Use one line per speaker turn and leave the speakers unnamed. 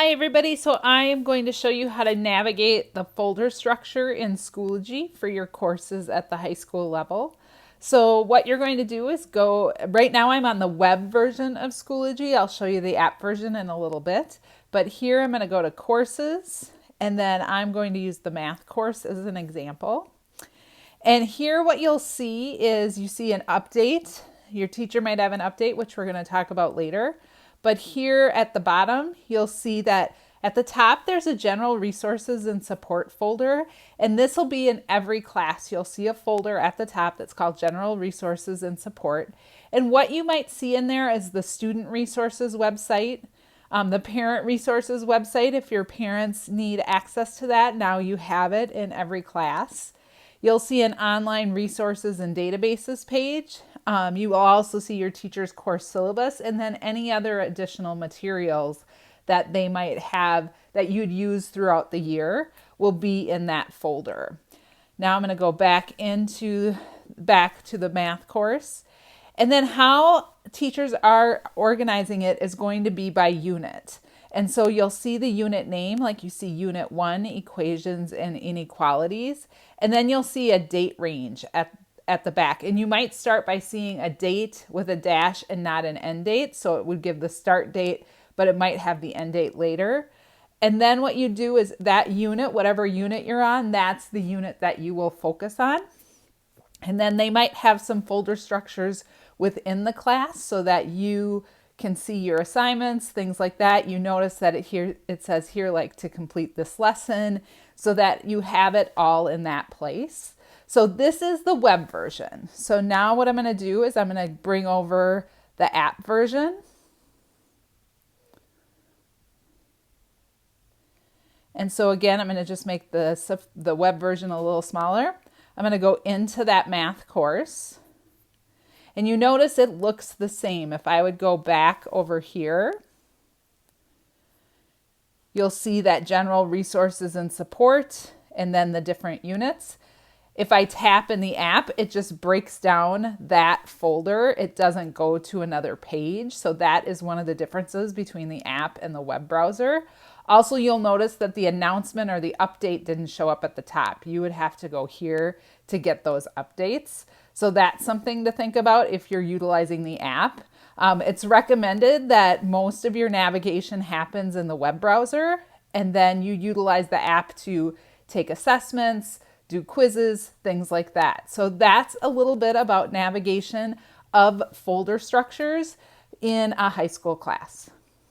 Hi everybody, so I am going to show you how to navigate the folder structure in Schoology for your courses at the high school level. So what you're going to do is right now I'm on the web version of Schoology. I'll show you the app version in a little bit. But here I'm going to go to courses, and then I'm going to use the math course as an example. And here what you'll see is you see an update. Your teacher might have an update, which we're going to talk about later. But here at the bottom, you'll see that at the top, there's a general resources and support folder. And this will be in every class. You'll see a folder at the top that's called general resources and support. And what you might see in there is the student resources website, the parent resources website. If your parents need access to that, now you have it in every class. You'll see an online resources and databases page. You will also see your teacher's course syllabus and then any other additional materials that they might have that you'd use throughout the year will be in that folder. Now I'm going to go back to the math course. And then how teachers are organizing it is going to be by unit. And so you'll see the unit name, like you see Unit 1, Equations and Inequalities. And then you'll see a date range at the back. And you might start by seeing a date with a dash and not an end date. So it would give the start date, but it might have the end date later. And then what you do is that unit, whatever unit you're on, that's the unit that you will focus on. And then they might have some folder structures within the class so that you can see your assignments, things like that. You notice that it says here like to complete this lesson so that you have it all in that place. So this is the web version. So now what I'm going to do is I'm going to bring over the app version. And so again, I'm going to just make the web version a little smaller. I'm going to go into that math course. And you notice it looks the same. If I would go back over here, you'll see that general resources and support and then the different units. If I tap in the app, it just breaks down that folder. It doesn't go to another page. So that is one of the differences between the app and the web browser. Also, you'll notice that the announcement or the update didn't show up at the top. You would have to go here to get those updates. So that's something to think about if you're utilizing the app. It's recommended that most of your navigation happens in the web browser, and then you utilize the app to take assessments, do quizzes, things like that. So that's a little bit about navigation of folder structures in a high school class.